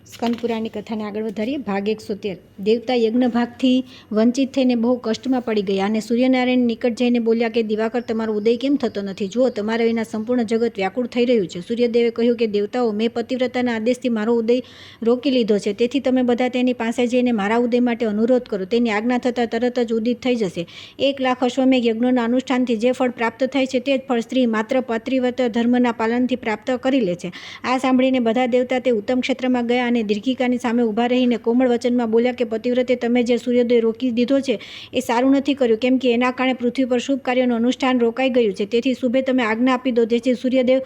સ્કંદ પુરાણની કથાને આગળ વધારીએ. ભાગ 113. દેવતા યજ્ઞ ભાગથી વંચિત થઈને બહુ કષ્ટમાં પડી ગયા અને સૂર્યનારાયણ નિકટ જઈને બોલ્યા કે દિવાકર, તમારો ઉદય કેમ થતો નથી? જુઓ, તમારા વિના સંપૂર્ણ જગત વ્યાકુળ થઈ રહ્યું છે. સૂર્યદેવે કહ્યું કે દેવતાઓ, મેં પતિવ્રતાના આદેશથી મારો ઉદય રોકી લીધો છે, તેથી તમે બધા તેની પાસે જઈને મારા ઉદય માટે અનુરોધ કરો. તેની આજ્ઞા થતાં તરત જ ઉદિત થઈ જશે. 1,00,000 અશ્વમેઘ યજ્ઞોના અનુષ્ઠાનથી જે ફળ પ્રાપ્ત થાય છે તે જ ફળ સ્ત્રી માત્ર પતિવ્રત ધર્મના પાલનથી પ્રાપ્ત કરી લે છે. આ સાંભળીને બધા દેવતા તે ઉત્તમ ક્ષેત્રમાં ગયા અને દીર્ઘિકાની સામે ઊભા રહીને કોમળ વચનમાં બોલ્યા કે પતિવ્રતે તમે જે સૂર્યોદય રોકી દીધો છે એ સારું નથી કર્યું, કેમ કે એના કારણે પૃથ્વી પર શુભ કાર્યોનું અનુષ્ઠાન રોકાઈ ગયું છે. તેથી શુભે તમે આજ્ઞા આપી દો જેથી સૂર્યદેવ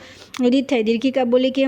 ઉદિત થાય. દીર્ઘિકા બોલી કે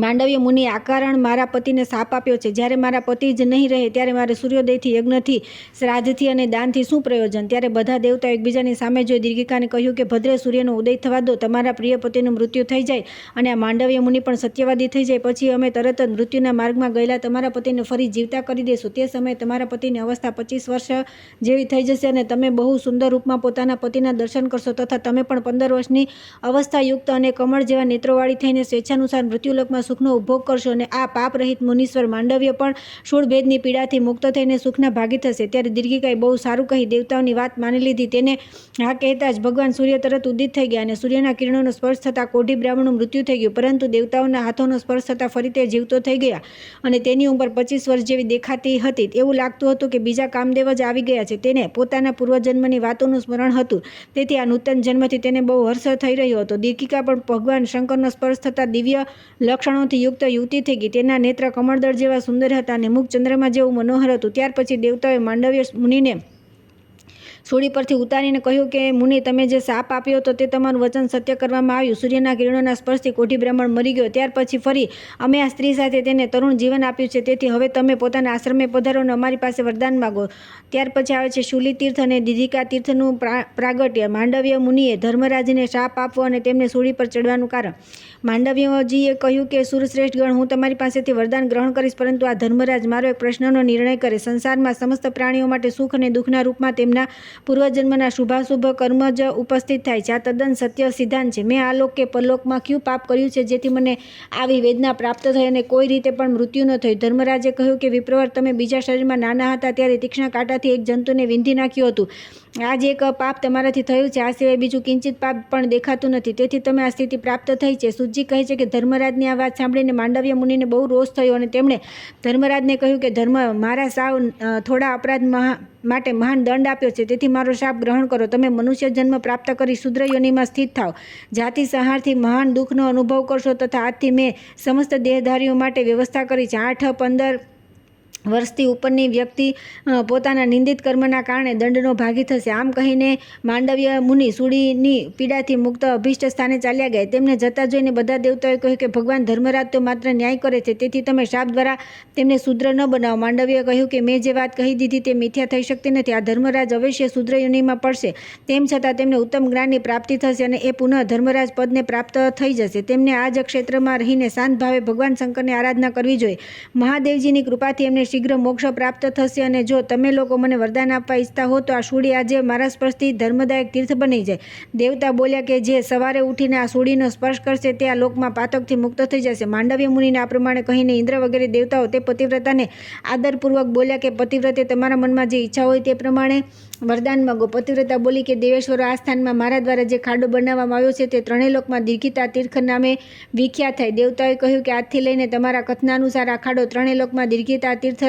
માંડવ્ય મુનિએ આ કારણ મારા પતિને શાપ આપ્યો છે. જ્યારે મારા પતિ જ નહીં રહે ત્યારે મારે સૂર્યોદયથી, યજ્ઞથી, શ્રાદ્ધથી અને દાનથી શું પ્રયોજન? ત્યારે બધા દેવતાઓ એકબીજાની સામે જોઈ દીર્ઘિકાને કહ્યું કે ભદ્રે, સૂર્યનો ઉદય થવા દો. તમારા પ્રિય પતિનું મૃત્યુ થઈ જાય અને આ માંડવ્ય મુનિ પણ સત્યવાદી થઈ જાય, પછી અમે તરત જ મૃત્યુના માર્ગમાં ગયેલા તમારા પતિને ફરી જીવતા કરી દઈશું. તે સમયે તમારા પતિની અવસ્થા 25 વર્ષ જેવી થઈ જશે અને તમે બહુ સુંદર રૂપમાં પોતાના પતિના દર્શન કરશો તથા તમે પણ 15 વર્ષની અવસ્થાયુક્ત અને કમળ જેવા નેત્રોવાળી થઈને સ્વેચ્છાનુસાર મૃત્યુલોકમાં સુખનો ઉપભોગ કરશો અને આ પાપ રહિત મુનીશ્વર માંડવ્ય પણ શૂળભેદની પીડાથી મુક્ત થઈને સુખના ભાગી થશે. ત્યારે દીર્ઘિકાએ બહુ સારું કહી દેવતાઓની વાત માની લીધી. તેને હા કહેતા જ ભગવાન સૂર્ય તરત ઉદિત થઈ ગયા અને સૂર્યના કિરણોનો સ્પર્શ થતાં કોઢી બ્રાહ્મણનું મૃત્યુ થઈ ગયું, પરંતુ દેવતાઓના હાથોનો સ્પર્શ થતાં ફરી તે જીવતો થઈ ગયા અને તેની ઉંમર 25 વર્ષ જેવી દેખાતી હતી. એવું લાગતું હતું કે બીજા કામદેવ જ આવી ગયા છે. તેને પોતાના પૂર્વજન્મની વાતોનું સ્મરણ હતું, તેથી આ નૂતન જન્મથી તેને બહુ હર્ષ થઈ રહ્યો હતો. દીર્ઘિકા પણ ભગવાન શંકરનો સ્પર્શ થતાં દિવ્ય લક્ષણોથી યુક્ત યુવતી થઈ ગઈ. તેના નેત્ર કમળદળ જેવા સુંદર હતા અને મુખ ચંદ્રમા જેવું મનોહર હતું. ત્યાર પછી દેવતાઓએ માંડવ્ય મુનિને સૂળી પરથી ઉતારીને કહ્યું કે મુનિ, તમે જે શાપ આપ્યો હતો તે તમારું વચન સત્ય કરવામાં આવ્યું. સૂર્યના કિરણોના સ્પર્શથી કોઢી બ્રાહ્મણ મરી ગયો. ત્યાર પછી ફરી અમે આ સ્ત્રી સાથે તેને તરુણ જીવન આપ્યું છે, તેથી હવે તમે પોતાના આશ્રમે પધારો અને અમારી પાસે વરદાન માગો. ત્યાર પછી આવે છે શૂલી તીર્થ અને દીધિકા તીર્થનું પ્રાગટ્ય. માંડવ્ય મુનિએ ધર્મરાજને શાપ આપવો અને તેમને સૂળી પર ચડવાનું કારણ. માંડવ્યજીએ કહ્યું કે સુરશ્રેષ્ઠ ગણ, હું તમારી પાસેથી વરદાન ગ્રહણ કરીશ, પરંતુ આ ધર્મરાજ મારો એક પ્રશ્નનો નિર્ણય કરે. સંસારમાં સમસ્ત પ્રાણીઓ માટે સુખ અને દુઃખના રૂપમાં તેમના પૂર્વજન્મના શુભાશુભ કર્મ જ ઉપસ્થિત થાય છે. આ તદ્દન સત્ય સિદ્ધાંત છે. મેં આલોક કે પરલોકમાં કયું પાપ કર્યું છે જેથી મને આવી વેદના પ્રાપ્ત થઈ અને કોઈ રીતે પણ મૃત્યુ ન થયું? ધર્મરાજે કહ્યું કે વિપ્રવર, તમે બીજા શરીરમાં નાના હતા ત્યારે તીક્ષ્ણ કાંટાથી એક જંતુને વીંધી નાખ્યું હતું. આ જ એક પાપ તમારાથી થયું છે. આ સિવાય બીજું કિંચિત પાપ પણ દેખાતું નથી, તેથી તમે આ સ્થિતિ પ્રાપ્ત થઈ છે. સુજી કહે છે કે ધર્મરાજની આ વાત સાંભળીને માંડવ્ય મુનિને બહુ રોષ થયો અને તેમણે ધર્મરાજને કહ્યું કે ધર્મ, મારા સાવ થોડા અપરાધ માટે મહાન દંડ આપ્યો છે, તેથી મારો શાપ ગ્રહણ કરો. તમે મનુષ્ય જન્મ પ્રાપ્ત કરી શુદ્ર યોનિમાં સ્થિત થાવ. જાતિ સંહારથી મહાન દુઃખનો અનુભવ કરશો તથા આજથી મેં સમસ્ત દેહધારીઓ માટે વ્યવસ્થા કરી છે. 8-15 વર્ષથી ઉપરની વ્યક્તિ પોતાના નિંદિત કર્મના કારણે દંડનો ભાગી થશે. આમ કહીને માંડવ્ય મુનિ સૂળીની પીડાથી મુક્ત અભિષ્ટ સ્થાને ચાલ્યા ગયા. તેમને જતા જોઈને બધા દેવતાઓએ કહ્યું કે ભગવાન ધર્મરાજ તો માત્ર ન્યાય કરે છે, તેથી તમે શાપ દ્વારા તેમને શુદ્ર ન બનાવો. માંડવ્યએ કહ્યું કે મેં જે વાત કહી દીધી તે મિથ્યા થઈ શકતી નથી. આ ધર્મરાજ અવશ્ય શુદ્ર યોનિમાં પડશે, તેમ છતાં તેમને ઉત્તમ જ્ઞાનની પ્રાપ્તિ થશે અને એ પુનઃ ધર્મરાજ પદને પ્રાપ્ત થઈ જશે. તેમને આ જ ક્ષેત્રમાં રહીને શાંત ભાવે ભગવાન શંકરની આરાધના કરવી જોઈએ. મહાદેવજીની કૃપાથી એમને શીઘ્ર મોક્ષ પ્રાપ્ત થશે અને જો તમે લોકો મને વરદાન આપવા ઈચ્છતા હો તો આ સૂળી આજે મારા સ્પર્શથી ધર્મદાયક તીર્થ બની જાય. દેવતા બોલ્યા કે જે સવારે ઉઠીને આ સૂળીનો સ્પર્શ કરશે તે આ લોકમાં પાતકથી મુક્ત થઈ જશે. માંડવ્ય મુનિને આ પ્રમાણે કહીને ઇન્દ્ર વગેરે દેવતાઓ તે પતિવ્રતાને આદરપૂર્વક બોલ્યા કે પતિવ્રતે તમારા મનમાં જે ઈચ્છા હોય તે પ્રમાણે વરદાન માગો. પતિવ્રતા બોલી કે દેવેશ્વરો, આ સ્થાનમાં મારા દ્વારા જે ખાડો બનાવવામાં આવ્યો છે તે ત્રણેય લોકમાં દીર્ઘિતા તીર્થ નામે વિખ્યાત થાય. દેવતાએ કહ્યું કે આજથી લઈને તમારા કથનાનુસાર આ ખાડો ત્રણેય લોકમાં દીર્ઘિતા તીર્થ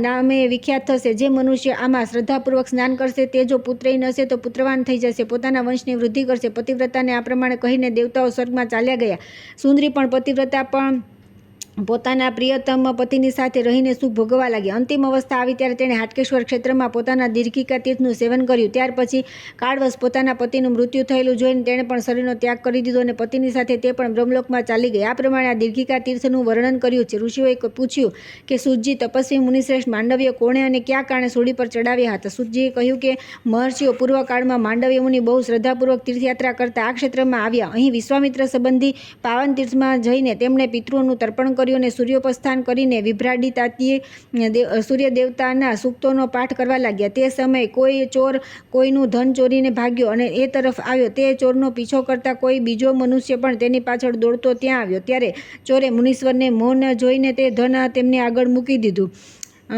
નામે વિખ્યાત થશે. જે મનુષ્ય આમાં શ્રદ્ધાપૂર્વક સ્નાન કરશે તે જો પુત્રહીન હશે તો પુત્રવાન થઈ જશે, પોતાના વંશની વૃદ્ધિ કરશે. પતિવ્રતાને આ પ્રમાણે કહીને દેવતાઓ સ્વર્ગમાં ચાલ્યા ગયા. સુંદરી પણ પતિવ્રતા પણ પોતાના પ્રિયતમ પતિની સાથે રહીને સુખ ભોગવવા લાગ્યા. અંતિમ અવસ્થા આવી ત્યારે તેણે હાટકેશ્વર ક્ષેત્રમાં પોતાના દીર્ઘિકા તીર્થનું સેવન કર્યું. ત્યાર પછી કાળવશ પોતાના પતિનું મૃત્યુ થયેલું જોઈને તેણે પણ શરીરનો ત્યાગ કરી દીધો અને પતિની સાથે તે પણ બ્રહ્મલોકમાં ચાલી ગઈ. આ પ્રમાણે આ દીર્ઘિકા તીર્થનું વર્ણન કર્યું છે. ઋષિઓએ પૂછ્યું કે સુજી, તપસ્વી મુનિશ્રેષ્ઠ માંડવ્ય કોણે અને કયા કારણે સૂળી પર ચડાવ્યા હતા? સુજીએ કહ્યું કે મહર્ષિઓ પૂર્વકાળમાં માંડવ્ય મુનિ બહુ શ્રદ્ધાપૂર્વક તીર્થયાત્રા કરતા આ ક્ષેત્રમાં આવ્યા. અહીં વિશ્વામિત્ર સંબંધી પાવન તીર્થમાં જઈને તેમણે પિતૃઓનું તર્પણ કર્યું કર્યું અને સૂર્યોપસ્થાન કરીને વિભ્રાડિતાતીએ સૂર્ય દેવતાના સૂક્તોનો પાઠ કરવા લાગ્યા. તે સમયે કોઈ ચોર કોઈનું ધન ચોરીને ભાગ્યો અને એ તરફ આવ્યો. તે ચોરનો પીછો કરતા કોઈ બીજો મનુષ્ય પણ તેની પાછળ દોડતો ત્યાં આવ્યો. ત્યારે ચોરે મુનીશ્વરને મૌન જોઈને તે ધન તેમને આગળ મૂકી દીધું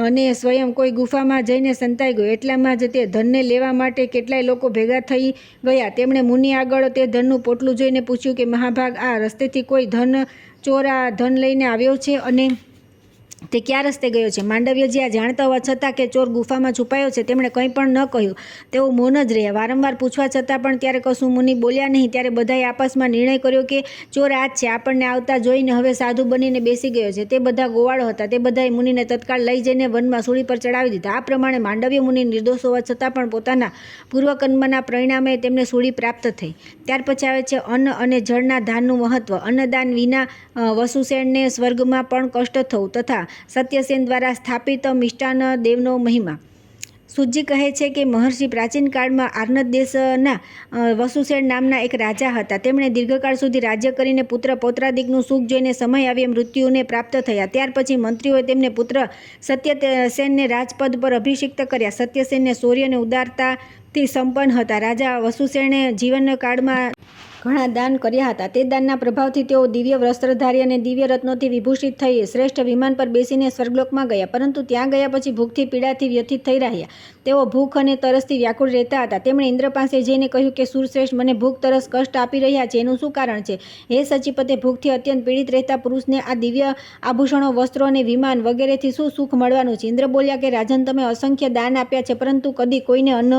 અને સ્વયં કોઈ ગુફામાં જઈને સંતાઈ ગયો. એટલામાં જ તે ધનને લેવા માટે કેટલાય લોકો ભેગા થઈ ગયા. તેમણે મુનિ આગળ તે ધનનું પોટલું જોઈને પૂછ્યું કે મહાભાગ, આ રસ્તેથી કોઈ ધન ચોર આ ધન લઈને આવ્યો છે અને તે ક્યાં રસ્તે ગયો છે? માંડવ્યજી આ જાણતા હોવા છતાં કે ચોર ગુફામાં છુપાયો છે તેમણે કંઈ પણ ન કહ્યું. તેઓ મૌન જ રહ્યા. વારંવાર પૂછવા છતાં પણ ત્યારે કશું મુનિ બોલ્યા નહીં. ત્યારે બધાએ આપસમાં નિર્ણય કર્યો કે ચોર આ જ છે. આપણને આવતા જોઈને હવે સાધુ બનીને બેસી ગયો છે. તે બધા ગોવાળો હતા. તે બધાએ મુનિને તત્કાળ લઈ જઈને વનમાં સૂળી પર ચડાવી દીધા. આ પ્રમાણે માંડવ્ય મુનિ નિર્દોષ હોવા છતાં પણ પોતાના પૂર્વકર્મના પરિણામે તેમને સૂળી પ્રાપ્ત થઈ. ત્યાર પછી આવે છે અન્ન અને જળના દાનનું મહત્વ. અન્નદાન વિના વસુસેનને સ્વર્ગમાં પણ કષ્ટ થવું તથા સત્યસેન દ્વારા સ્થાપિત મિષ્ટાન દેવનો મહિમા. સુજી કહે છે કે મહર્ષિ પ્રાચીન કાળમાં આર્નદ દેશના વસુસેન નામના એક રાજા હતા. તેમણે દીર્ઘકાળ સુધી રાજ્ય કરીને પુત્ર પૌત્રાદિકનું સુખ જોઈને સમય આવ્યે મૃત્યુને પ્રાપ્ત થયા. ત્યાર પછી મંત્રીઓએ તેમને પુત્ર સત્યસેનને રાજપદ પર અભિષિક્ત કર્યા. સત્યસેનને શૌર્ય અને ઉદારતાથી સંપન્ન હતા. રાજા વસુસેને જીવનકાળમાં ઘણા દાન કર્યા હતા. તે દાનના પ્રભાવથી તેઓ દિવ્ય વસ્ત્રધારી અને દિવ્ય રત્નોથી વિભૂષિત થઈ શ્રેષ્ઠ વિમાન પર બેસીને સ્વર્ગલોકમાં ગયા. પરંતુ ત્યાં ગયા પછી ભૂખથી પીડાથી વ્યથિત થઈ રહ્યા. તેઓ ભૂખ અને તરસથી વ્યાકુળ રહેતા હતા. તેમણે ઇન્દ્ર પાસે જઈને કહ્યું કે સુરશ્રેષ્ઠ, મને ભૂખ તરસ કષ્ટ આપી રહ્યા છે, એનું શું કારણ છે? હે સચિપતે, ભૂખથી અત્યંત પીડિત રહેતા પુરુષને આ દિવ્ય આભૂષણો, વસ્ત્રો અને વિમાન વગેરેથી શું સુખ મળવાનું છે? ઇન્દ્ર બોલ્યા કે રાજન, તમે અસંખ્ય દાન આપ્યા છે પરંતુ કદી કોઈને અન્ન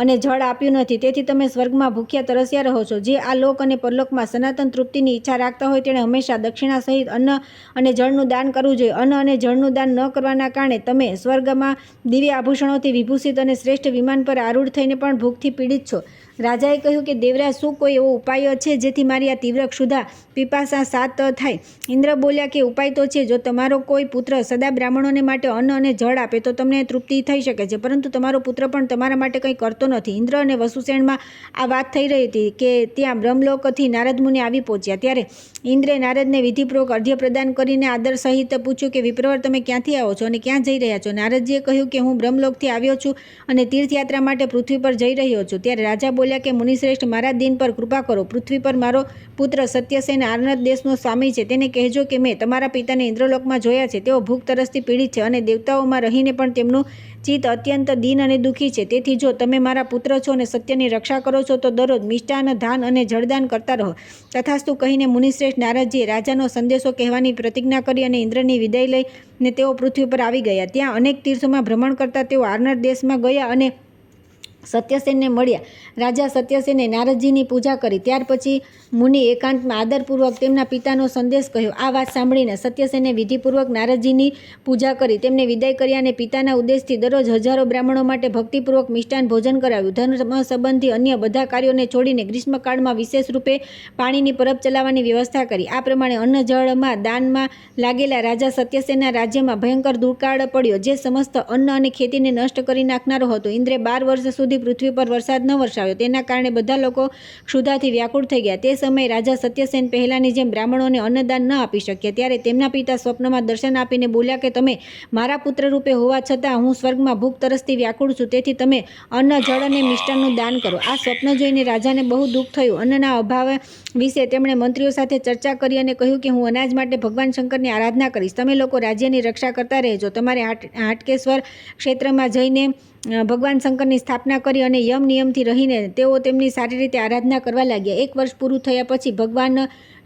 અને જળ આપ્યું નથી. તેથી તમે સ્વર્ગમાં ભૂખ્યા તરસ્યા રહો છો. જે આ લોક અને પરલોકમાં સનાતન તૃપ્તિની ઈચ્છા રાખતા હોય તેણે હંમેશા દક્ષિણા સહિત અન્ન અને જળનું દાન કરવું જોઈએ. અન્ન અને જળનું દાન ન કરવાના કારણે તમે સ્વર્ગમાં દિવ્ય આભૂષણોથી વિભૂષિત અને શ્રેષ્ઠ વિમાન પર આરૂઢ થઈને પણ ભૂખથી પીડિત છો. રાજાએ કહ્યું કે દેવરાજ, શું કોઈ એવો ઉપાય છે જેથી મારી આ તીવ્ર ક્ષુધા પીપાસા શાંત થાય? ઇન્દ્ર બોલ્યા કે ઉપાય તો છે. જો તમારો કોઈ પુત્ર સદા બ્રાહ્મણોને માટે અન્ન અને જળ આપે તો તમને તૃપ્તિ થઈ શકે છે, પરંતુ તમારો પુત્ર પણ તમારા માટે કંઈ કરતો નથી. ઇન્દ્ર અને વસુસેનમાં આ વાત થઈ રહી હતી કે ત્યાં બ્રહ્મલોકથી નારદ મુનિ આવી પહોંચ્યા. ત્યારે ઇન્દ્રે નારદને વિધિપૂર્વક અર્ઘ્ય પ્રદાન કરીને આદર સહિત પૂછ્યું કે વિપ્રવર, તમે ક્યાંથી આવો છો અને ક્યાં જઈ રહ્યા છો? નારદજીએ કહ્યું કે હું બ્રહ્મલોકથી આવ્યો છું અને તીર્થયાત્રા માટે પૃથ્વી પર જઈ રહ્યો છું. ત્યારે રાજા બોલ્યા કે મુનિશ્રેષ્ઠ, મારા દિન પર કૃપા કરો. પૃથ્વી પર મારો પુત્ર સત્યસેન આર્નદ દેશનો સ્વામી છે. તેને કહેજો કે મેં તમારા પિતાને ઇન્દ્રલોકમાં જોયા છે. તેઓ ભૂખ તરસથી પીડિત છે અને દેવતાઓમાં રહીને પણ તેમનું ચિત્ત અત્યંત દીન અને દુઃખી છે. તેથી જો તમે મારા પુત્ર છો અને સત્યની રક્ષા કરો છો તો દરરોજ મિષ્ટાન, ધાન અને જળદાન કરતા રહો. તથાસ્તુ કહીને મુનિશ્રેષ્ઠ નારદજીએ રાજાનો સંદેશો કહેવાની પ્રતિજ્ઞા કરી અને ઇન્દ્રની વિદાય લઈને તેઓ પૃથ્વી પર આવી ગયા. ત્યાં અનેક તીર્થોમાં ભ્રમણ કરતા તેઓ આર્નદ દેશમાં ગયા અને સત્યસેનને મળ્યા. રાજા સત્યસેને નારદજીની પૂજા કરી. ત્યાર પછી મુનિ એકાંતમાં આદરપૂર્વક તેમના પિતાનો સંદેશ કહ્યો. આ વાત સાંભળીને સત્યસેને વિધિપૂર્વક નારદજીની પૂજા કરી. તેમને વિદાય કર્યા અને પિતાના ઉદ્દેશથી દરરોજ હજારો બ્રાહ્મણો માટે ભક્તિપૂર્વક મિષ્ટાન ભોજન કરાવ્યું. ધર્મ સંબંધી અન્ય બધા કાર્યોને છોડીને ગ્રીષ્મકાળમાં વિશેષ રૂપે પાણીની પરબ ચલાવવાની વ્યવસ્થા કરી. આ પ્રમાણે અન્ન જળમાં દાનમાં લાગેલા રાજા સત્યસેનના રાજ્યમાં ભયંકર દુકાળ પડ્યો, જે સમસ્ત અન્ન અને ખેતીને નષ્ટ કરી નાખનારો હતો. ઇન્દ્રે 12 વર્ષ સુધી પૃથ્વી પર વરસાદ ન વરસાવ્યો. તેના કારણે બધા લોકો ક્ષુધાથી વ્યાકુળ થઈ ગયા. તે સમયે રાજા સત્યસેન પહેલાની જેમ બ્રાહ્મણોને અન્નદાન ન આપી શક્યા. ત્યારે તેમના પિતા સ્વપ્નમાં દર્શન આપીને બોલ્યા કે તમે મારા પુત્ર રૂપે હોવા છતાં હું સ્વર્ગમાં ભૂખ તરસથી વ્યાકુળ છું. તેથી તમે અન્ન, જળ અને મિષ્ટાનનું દાન કરો. આ સ્વપ્ન જોઈને રાજાને બહુ દુઃખ થયું. અન્નના અભાવ વિશે તેમણે મંત્રીઓ સાથે ચર્ચા કરી અને કહ્યું કે હું અનાજ માટે ભગવાન શંકરની આરાધના કરીશ. તમે લોકો રાજ્યની રક્ષા કરતા રહેજો. તમારે હાટકેશ્વર ક્ષેત્રમાં જઈને ભગવાન શંકરની સ્થાપના કરી અને યમ નિયમથી રહીને તેઓ તેમની સારી રીતે આરાધના કરવા લાગ્યા. 1 વર્ષ પૂરું થયા પછી ભગવાન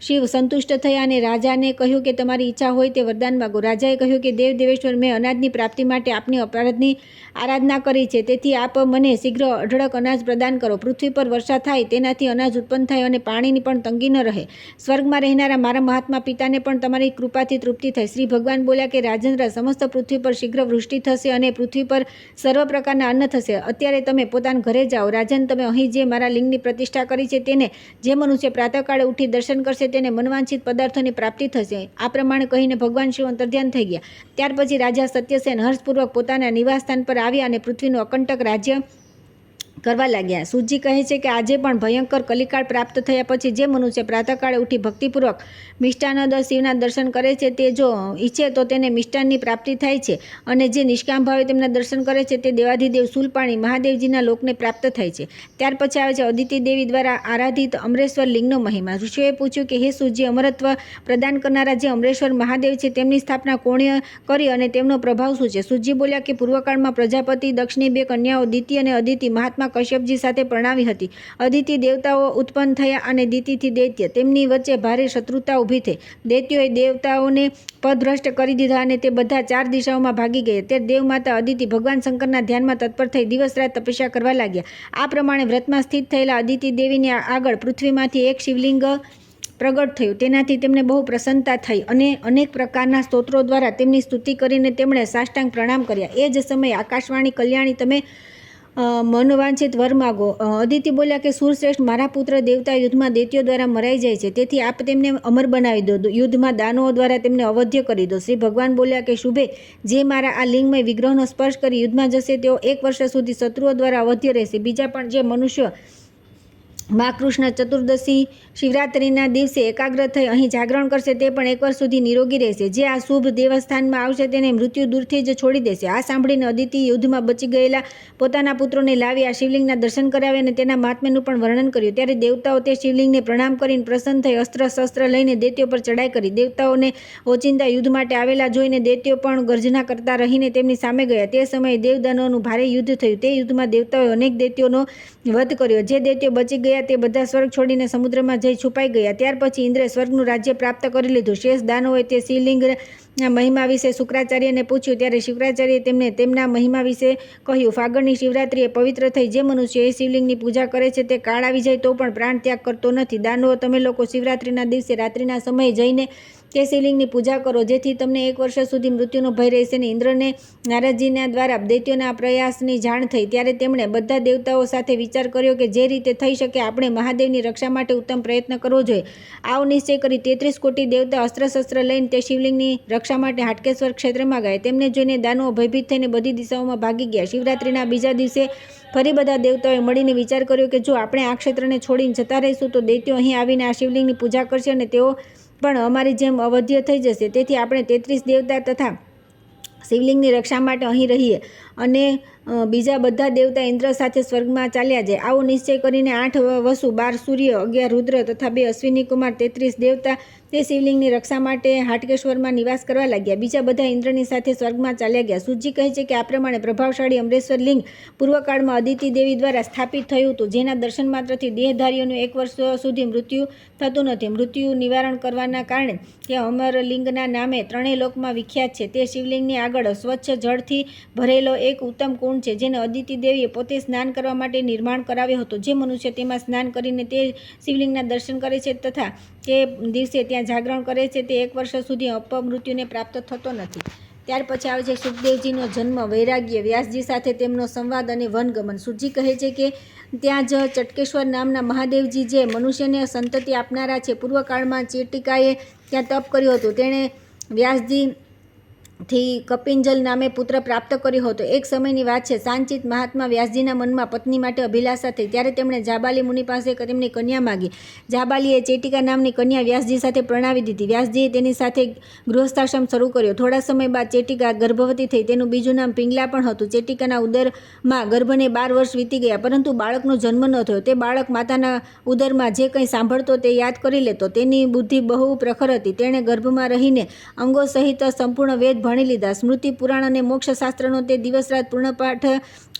શિવ સંતુષ્ટ થયા અને રાજાને કહ્યું કે તમારી ઈચ્છા હોય તે વરદાન માગો. રાજાએ કહ્યું કે દેવ દેવેશ્વર, મેં અનાજની પ્રાપ્તિ માટે આપની અપરાધની આરાધના કરી છે. તેથી આપ મને શીઘ્ર અઢળક અનાજ પ્રદાન કરો. પૃથ્વી પર વર્ષા થાય, તેનાથી અનાજ ઉત્પન્ન થાય અને પાણીની પણ તંગી ન રહે. સ્વર્ગમાં રહેનારા મારા મહાત્મા પિતાને પણ તમારી કૃપાથી તૃપ્તિ થાય. શ્રી ભગવાન બોલ્યા કે રાજેન્દ્ર, સમસ્ત પૃથ્વી પર શીઘ્ર વૃષ્ટિ થશે અને પૃથ્વી પર સર્વ પ્રકારના અન્ન થશે. અત્યારે તમે પોતાના ઘરે જાઓ. રાજન, તમે અહીં જે મારા લિંગની પ્રતિષ્ઠા કરી છે તેને જે મનુષ્ય પ્રાતઃકાળે ઉઠી દર્શન કરશે તેને મનવાંછિત પદાર્થોની પ્રાપ્તિ થશે. આ પ્રમાણે કહીને ભગવાન શિવ અંતર્ધ્યાન થઈ ગયા. ત્યાર પછી રાજા સત્યસેન હર્ષપૂર્વક પોતાના નિવાસસ્થાન પર આવ્યા અને પૃથ્વીનું અકંટક રાજ્ય કરવા લાગ્યા. સૂતજી કહે છે કે આજે પણ ભયંકર કલિકાળ પ્રાપ્ત થયા પછી જે મનુષ્ય પ્રાતઃકાળે ઉઠી ભક્તિપૂર્વક મિષ્ટાન શિવના દર્શન કરે છે તે જો ઈચ્છે તો તેને મિષ્ટાનની પ્રાપ્તિ થાય છે, અને જે નિષ્કામ ભાવે તેમના દર્શન કરે છે તે દેવાધિદેવ શૂલપાણી મહાદેવજીના લોકને પ્રાપ્ત થાય છે. ત્યાર પછી આવે છે અદિતિ દેવી દ્વારા આરાધિત અમરેશ્વર લિંગનો મહિમા. ઋષિઓએ પૂછ્યું કે હે સૂતજી, અમરત્વ પ્રદાન કરનારા જે અમરેશ્વર મહાદેવ છે તેમની સ્થાપના કોણે કરી અને તેમનો પ્રભાવ શું છે? સૂતજી બોલ્યા કે પૂર્વકાળમાં પ્રજાપતિ દક્ષની 2 કન્યાઓ દિતિ અને અદિતિ મહાત્મા કશ્યપજી સાથે પરણાવી હતી. અદિતિ દેવતાઓ ઉત્પન્ન થયા અને દિતિથી દૈત્ય. તેમની વચ્ચે ભારે શત્રુતા ઊભી થઈ. દૈત્યોએ દેવતાઓને પદભ્રષ્ટ કરી દીધા અને તે બધા 4 દિશાઓમાં ભાગી ગયા. ત્યારે દેવમાતા અદિતિ ભગવાન શંકરના ધ્યાનમાં તત્પર થઈ દિવસ રાત તપસ્યા કરવા લાગ્યા. આ પ્રમાણે વ્રતમાં સ્થિત થયેલા અદિતિ દેવીને આગળ પૃથ્વીમાંથી એક શિવલિંગ પ્રગટ થયું. તેનાથી તેમને બહુ પ્રસન્નતા થઈ અને અનેક પ્રકારના સ્તોત્રો દ્વારા તેમની સ્તુતિ કરીને તેમણે સાષ્ટાંગ પ્રણામ કર્યા. એ જ સમયે આકાશવાણી કલ્યાણી, તમે મનોવાંછિત વર માગો. અદિતિ બોલ્યા કે સુરશ્રેષ્ઠ, મારા પુત્ર દેવતા યુદ્ધમાં દૈત્યો દ્વારા મરાઈ જાય છે, તેથી આપ તેમને અમર બનાવી દો. યુદ્ધમાં દાનવો દ્વારા તેમને અવધ્ય કરી દો. શ્રી ભગવાન બોલ્યા કે શુભે, જે મારા આ લિંગમય વિગ્રહનો સ્પર્શ કરી યુદ્ધમાં જશે તેઓ 1 વર્ષ સુધી શત્રુઓ દ્વારા અવધ્ય રહેશે. બીજા પણ જે મનુષ્ય મા કૃષ્ણ ચતુર્દશી શિવરાત્રિના દિવસે એકાગ્ર થઈ અહીં જાગરણ કરશે તે પણ 1 વર્ષ સુધી નિરોગી રહેશે. જે આ શુભ દેવસ્થાનમાં આવશે તેને મૃત્યુ દૂરથી જ છોડી દેશે. આ સાંભળીને અદિતિ યુદ્ધમાં બચી ગયેલા પોતાના પુત્રોને લાવી આ શિવલિંગના દર્શન કરાવ્યા અને તેના મહાત્મ્યનું પણ વર્ણન કર્યું. ત્યારે દેવતાઓ તે શિવલિંગને પ્રણામ કરીને પ્રસન્ન થઈ અસ્ત્ર શસ્ત્ર લઈને દૈત્યો પર ચડાઈ કરી. દેવતાઓને ઓચિંતા યુદ્ધ માટે આવેલા જોઈને દૈત્યો પણ ગર્જના કરતા રહીને તેમની સામે ગયા. તે સમયે દેવદાનવોનું ભારે યુદ્ધ થયું. તે યુદ્ધમાં દેવતાઓએ અનેક દૈત્યોનો વધ કર્યો. જે દૈત્યો બચી ગયા તે બધા સ્વર્ગ છોડીને સમુદ્રમાં જઈ છુપાઈ ગયા. ત્યાર પછી ઇન્દ્રે સ્વર્ગનું રાજ્ય પ્રાપ્ત કરી લીધું. શેષ દાનવોએ તે શિવલિંગના મહિમા વિશે શુક્રાચાર્યને પૂછ્યું. ત્યારે શુક્રાચાર્યએ તેમને તેમના મહિમા વિશે કહ્યું. ફાગણની શિવરાત્રિએ પવિત્ર થઈ જે મનુષ્ય એ શિવલિંગની પૂજા કરે છે તે કાળ આવી જાય તો પણ પ્રાણ ત્યાગ કરતો નથી. દાનવો, તમે લોકો શિવરાત્રિના દિવસે રાત્રિના સમયે જઈને તે શિવલિંગની પૂજા કરો, જેથી તમને 1 વર્ષ સુધી મૃત્યુનો ભય રહેશે નહીં. ઇન્દ્રને નારદજીના દ્વારા દૈત્યોના પ્રયાસની જાણ થઈ. ત્યારે તેમણે બધા દેવતાઓ સાથે વિચાર કર્યો કે જે રીતે થઈ શકે આપણે મહાદેવની રક્ષા માટે ઉત્તમ પ્રયત્ન કરવો જોઈએ. આવો નિશ્ચય કરી 33 કોટી દેવતા અસ્ત્ર-શસ્ત્ર લઈને તે શિવલિંગની રક્ષા માટે હાટકેશ્વર ક્ષેત્રમાં ગયા. તેમને જોઈને દાનવો ભયભીત થઈને બધી દિશાઓમાં ભાગી ગયા. શિવરાત્રિના બીજા દિવસે ફરી બધા દેવતાઓએ મળીને વિચાર કર્યો કે જો આપણે આ ક્ષેત્રને છોડીને જતા રહીશું તો દૈત્યો અહીં આવીને આ શિવલિંગની પૂજા કરશે અને તેઓ પણ અમારી જેમ અવધ્ય થઈ જશે. તેથી આપણે 33 દેવતા તથા શિવલિંગની રક્ષા માટે અહીં રહીએ અને બીજા બધા દેવતા ઇન્દ્ર સાથે સ્વર્ગમાં ચાલ્યા જાય. આવો નિશ્ચય કરીને 8 વસુ, 12 સૂર્ય, 11 રુદ્ર તથા 2 અશ્વિની કુમાર 33 દેવતા તે શિવલિંગની રક્ષા માટે હાટકેશ્વરમાં નિવાસ કરવા લાગ્યા. બીજા બધા ઇન્દ્રની સાથે સ્વર્ગમાં ચાલ્યા ગયા. સૂતજી કહે છે કે આ પ્રમાણે પ્રભાવશાળી અમરેશ્વર લિંગ પૂર્વકાળમાં અદિતિ દેવી દ્વારા સ્થાપિત થયું હતું, જેના દર્શન માત્રથી દેહધારીઓનું 1 વર્ષ સુધી મૃત્યુ થતું નથી. મૃત્યુ નિવારણ કરવાના કારણે તે અમરલિંગના નામે 3 લોકમાં વિખ્યાત છે. તે શિવલિંગની આગળ સ્વચ્છ જળથી ભરેલો એક ઉત્તમ કુંડ છે, જેને અદિતિ દેવીએ પોતે સ્નાન કરવા માટે નિર્માણ કરાવ્યો હતો. જે મનુષ્ય તેમાં સ્નાન કરીને તે શિવલિંગના દર્શન કરે છે તથા તે દિવસે ત્યાં જાગરણ કરે છે તે 1 વર્ષ સુધી અપમૃત્યુને પ્રાપ્ત થતો નથી. ત્યાર પછી આવે છે સુખદેવજીનો જન્મ, વૈરાગ્ય, વ્યાસજી સાથે તેમનો સંવાદ અને વનગમન. સૂતજી કહે છે કે ત્યાં જ ચટકેશ્વર નામના મહાદેવજી જે મનુષ્યને સંતતિ આપનારા છે, પૂર્વકાળમાં ચેટિકાએ ત્યાં તપ કર્યું હતું. તેણે વ્યાસજી થી કપિંજલ નામે પુત્ર પ્રાપ્ત કર્યો હતો. એક સમયની વાત છે. સાંચિત મહાત્મા વ્યાસજીના મનમાં પત્ની માટે અભિલાષા થઈ. ત્યારે તેમણે જાબાલી મુનિ પાસે તેમની કન્યા માગી. જાબાલીએ ચેટિકા નામની કન્યા વ્યાસજી સાથે પરણાવી દીધી. વ્યાસજીએ તેની સાથે ગૃહસ્થાશ્રમ શરૂ કર્યો. થોડા સમય બાદ ચેટિકા ગર્ભવતી થઈ. તેનું બીજું નામ પિંગલા પણ હતું. ચેટિકાના ઉદરમાં ગર્ભને 12 વર્ષ વીતી ગયા, પરંતુ બાળકનો જન્મ ન થયો. તે બાળક માતાના ઉદરમાં જે કંઈ સાંભળતો તે યાદ કરી લેતો. તેની બુદ્ધિ બહુ પ્રખર હતી. તેણે ગર્ભમાં રહીને અંગો સહિત સંપૂર્ણ વેદ ભણી લીધા. સ્મૃતિ, પુરાણ અને મોક્ષશાસ્ત્રનો તે દિવસ રાત પૂર્ણ પાઠ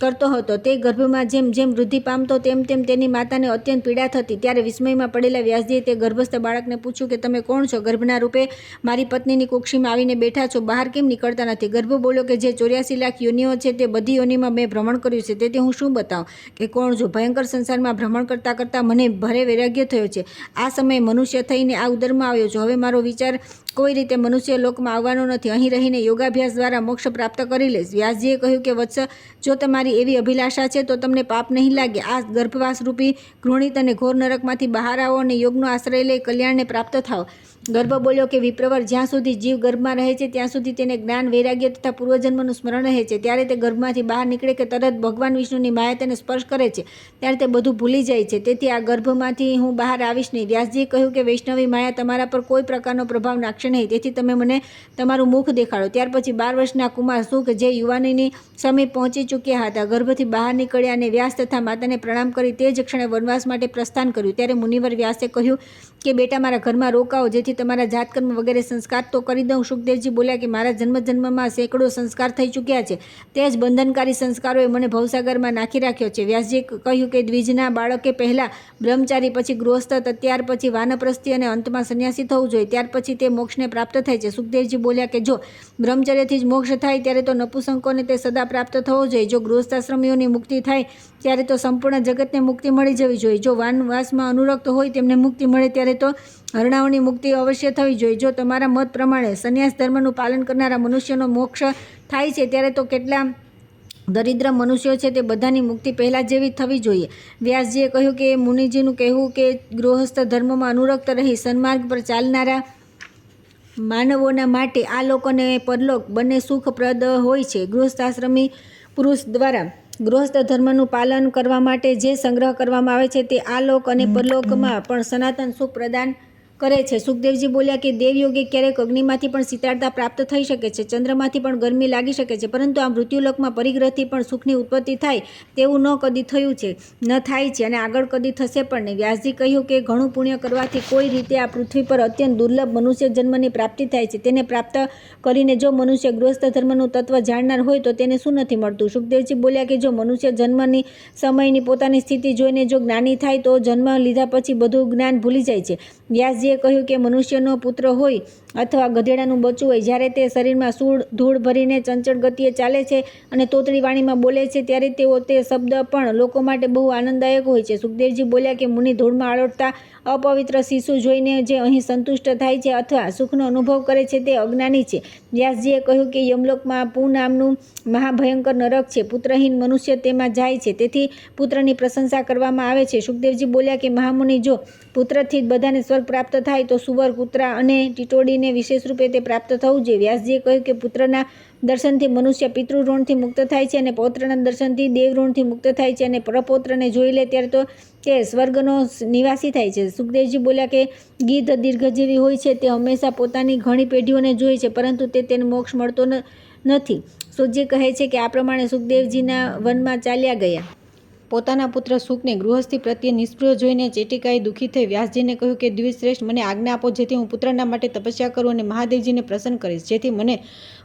કરતો હતો. તે ગર્ભમાં જેમ જેમ વૃદ્ધિ પામતો તેમ તેમ તેની માતાને અત્યંત પીડા થતી. ત્યારે વિસ્મયમાં પડેલા વ્યાસજીએ તે ગર્ભસ્થ બાળકને પૂછ્યું કે તમે કોણ છો? ગર્ભના રૂપે મારી પત્નીની કુક્ષીમાં આવીને બેઠા છો, બહાર કેમ નીકળતા નથી? ગર્ભ બોલ્યો કે જે 84 લાખ યોનિઓ છે તે બધી યોનિમાં મેં ભ્રમણ કર્યું છે, તેથી હું શું બતાવું કે કોણ છું? ભયંકર સંસારમાં ભ્રમણ કરતાં કરતાં મને ભારે વૈરાગ્ય થયો છે. આ સમયે મનુષ્ય થઈને આ ઉદરમાં આવ્યો છું. હવે મારો વિચાર કોઈ રીતે મનુષ્ય લોકમાં આવવાનો નથી. અહીં રહીને યોગાભ્યાસ દ્વારા મોક્ષ પ્રાપ્ત કરી લઈશ. વ્યાસજીએ કહ્યું કે વત્સ, જો તમારી એવી અભિલાષા છે તો તમને પાપ નહીં લાગે. આ ગર્ભવાસ રૂપી ઘૃણિત અને ઘોર નરકમાંથી બહાર આવો અને યોગનો આશ્રય લઈ કલ્યાણને પ્રાપ્ત થાઓ. ગર્ભ બોલ્યો કે વિપ્રવર, જ્યાં સુધી જીવ ગર્ભમાં રહે છે ત્યાં સુધી તેને જ્ઞાન, વૈરાગ્ય તથા પૂર્વજન્મનું સ્મરણ રહે છે. ત્યારે તે ગર્ભમાંથી બહાર નીકળે કે તરત ભગવાન વિષ્ણુની માયા તેને સ્પર્શ કરે છે, ત્યારે તે બધું ભૂલી જાય છે. તેથી આ ગર્ભમાંથી હું બહાર આવીશ નહીં. વ્યાસજીએ કહ્યું કે વૈષ્ણવી માયા તમારા પર કોઈ પ્રકારનો પ્રભાવ નાખશે નહીં, તેથી તમે મને તમારું મુખ દેખાડો. ત્યાર પછી 12 વર્ષના કુમાર સુખ, જે યુવાનીની સમીપ પહોંચી ચૂક્યા હતા, ગર્ભથી બહાર નીકળ્યા અને વ્યાસ તથા માતાને પ્રણામ કરી તે જ ક્ષણે વનવાસ માટે પ્રસ્થાન કર્યું. ત્યારે મુનિવર વ્યાસે કહ્યું કે બેટા, મારા ઘરમાં રોકાઓ, જેથી તમારા જાતકર્મ વગેરે સંસ્કાર તો કરી દઉં. સુખદેવજી બોલ્યા કે મારા જન્મમાં સેંકડો સંસ્કાર થઈ ચૂક્યા છે, તે જ બંધનકારી સંસ્કારોએ મને ભવસાગરમાં નાખી રાખ્યો છે. વ્યાસજીએ કહ્યું કે દ્વિજના બાળકે પહેલાં બ્રહ્મચારી, પછી ગૃહસ્થ, ત્યાર પછી વાનપ્રસ્થી અને અંતમાં સંન્યાસી થવું જોઈએ. ત્યાર પછી તે મોક્ષને પ્રાપ્ત થાય છે. સુખદેવજી બોલ્યા કે જો બ્રહ્મચર્યથી જ મોક્ષ થાય ત્યારે તો નપુંસકોને તે સદા પ્રાપ્ત થવો જોઈએ. જો ગૃહસ્થાશ્રમીઓની મુક્તિ થાય ત્યારે તો સંપૂર્ણ જગતને મુક્તિ મળી જવી જોઈએ. જો વાનવાસમાં અનુરક્ત હોય તેમને મુક્તિ મળે ત્યારે તો હરણાઓની મુક્તિ અવશ્ય થવી જોઈએ. જો તમારા મત પ્રમાણે સંન્યાસ ધર્મનું પાલન કરનારા મનુષ્યનો મોક્ષ થાય છે ત્યારે તો કેટલા દરિદ્ર મનુષ્યો છે તે બધાની મુક્તિ પહેલાં જેવી થવી જોઈએ. વ્યાસજીએ કહ્યું કે મુનિજીનું કહેવું કે ગૃહસ્થ ધર્મમાં અનુરક્ત રહી સન્માર્ગ પર ચાલનારા માનવોના માટે આ લોકોને પરલોક બંને સુખપ્રદ હોય છે. ગૃહસ્થાશ્રમી પુરુષ દ્વારા ગૃહસ્થ ધર્મનું પાલન કરવા માટે જે સંગ્રહ કરવામાં આવે છે તે આ લોક અને પરલોકમાં પણ સનાતન સુખ પ્રદાન કરે છે. સુખદેવજી બોલ્યા કે દેવયોગે ક્યારેક અગ્નિમાંથી પણ શીતળતા પ્રાપ્ત થઈ શકે છે, ચંદ્રમાંથી પણ ગરમી લાગી શકે છે, પરંતુ આ મૃત્યુલોકમાં પરિગ્રહથી પણ સુખની ઉત્પત્તિ થાય તેવું ન કદી થયું છે, ન થાય છે અને આગળ કદી થશે પણ નહીં. વ્યાસજી કહ્યું કે ઘણું પુણ્ય કરવાથી કોઈ રીતે આ પૃથ્વી પર અત્યંત દુર્લભ મનુષ્ય જન્મની પ્રાપ્તિ થાય છે. તેને પ્રાપ્ત કરીને જો મનુષ્ય ગૃહસ્થ ધર્મનું તત્વ જાણનાર હોય તો તેને શું નથી મળતું? સુખદેવજી બોલ્યા કે જો મનુષ્ય જન્મની સમયની પોતાની સ્થિતિ જોઈને જો જ્ઞાની થાય તો જન્મ લીધા પછી બધું જ્ઞાન ભૂલી જાય છે. વ્યાસજીએ કહ્યું કે મનુષ્યનો પુત્ર હોય અથવા ગધેડાનું બચ્ચું હોય, જ્યારે તે શરીરમાં ધૂળ ભરીને ચંચળ ગતિએ ચાલે છે અને તોતડી વાણીમાં બોલે છે ત્યારે તે શબ્દ પણ લોકો માટે બહુ આનંદદાયક હોય છે. સુખદેવજી બોલ્યા કે મુનિ ધૂળમાં આળોટતા અપવિત્ર શિશુ જોઈને જે અહીં સંતુષ્ટ થાય છે અથવા સુખનો અનુભવ કરે છે તે અજ્ઞાની છે. વ્યાસજીએ કહ્યું કે યમલોકમાં પૂ નામનું મહાભયંકર નરક છે. પુત્રહીન મનુષ્ય તેમાં જાય છે, તેથી પુત્રની પ્રશંસા કરવામાં આવે છે. સુખદેવજી બોલ્યા કે મહામુનિ, જો પુત્રથી જ બધાને સ્વર્ગ પ્રાપ્ત થાય તો સુવર, કૂતરા અને ટીટોડીને વિશેષ રૂપે તે પ્રાપ્ત થવું જોઈએ. વ્યાસજીએ કહ્યું કે પુત્રના દર્શનથી મનુષ્ય પિતૃઋણથી મુક્ત થાય છે અને પૌત્રના દર્શનથી દેવઋણથી મુક્ત થાય છે અને પરપૌત્રને જોઈ લે ત્યારે તો તે સ્વર્ગનો નિવાસી થાય છે. સુખદેવજી બોલ્યા કે ગીધ દીર્ઘજીવી હોય છે, તે હંમેશા પોતાની ઘણી પેઢીઓને જોઈ છે, પરંતુ તેને મોક્ષ મળતો નથી. સુખજી કહે છે કે આ પ્રમાણે સુખદેવજીના વનમાં ચાલ્યા ગયા. પોતાના પુત્ર સુખને ગૃહસ્થી પ્રત્યે નિષ્પૃહ જોઈને ચેટિકાએ દુઃખી થઈ વ્યાસજીને કહ્યું કે દ્વિજશ્રેષ્ઠ, મને આજ્ઞા આપો જેથી હું પુત્રના માટે તપસ્યા કરું અને મહાદેવજીને પ્રસન્ન કરીશ, જેથી મને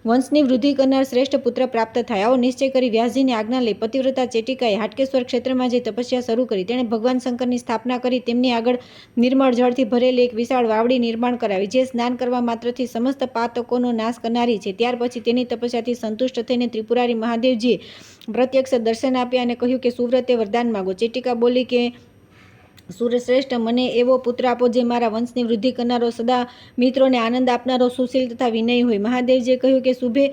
વંશની વૃદ્ધિ કરનાર શ્રેષ્ઠ પુત્ર પ્રાપ્ત થાય. આવો નિશ્ચય કરી વ્યાસજીની આજ્ઞા લઈ પતિવ્રતા ચેટિકાએ હાટકેશ્વર ક્ષેત્રમાં જઈ તપસ્યા શરૂ કરી. તેણે ભગવાન શંકરની સ્થાપના કરી તેમની આગળ નિર્મળ જળથી ભરેલી એક વિશાળ વાવડી નિર્માણ કરાવી, જે સ્નાન કરવા માત્રથી સમસ્ત પાતકોનો નાશ કરનારી છે. ત્યાર પછી તેની તપસ્યાથી સંતુષ્ટ થઈને ત્રિપુરારી મહાદેવજીએ પ્રત્યક્ષ દર્શન આપ્યા અને કહ્યું કે સુવ્રતે વરદાન માગો. ચેટિકા બોલી કે સુરશ્રેષ્ઠ, મને એવો પુત્ર આપો જે મારા વંશની વૃદ્ધિ કરનારો, સદા મિત્રોને આનંદ આપનારો, સુશીલ તથા વિનયી હોય. મહાદેવજીએ કહ્યું કે શુભે,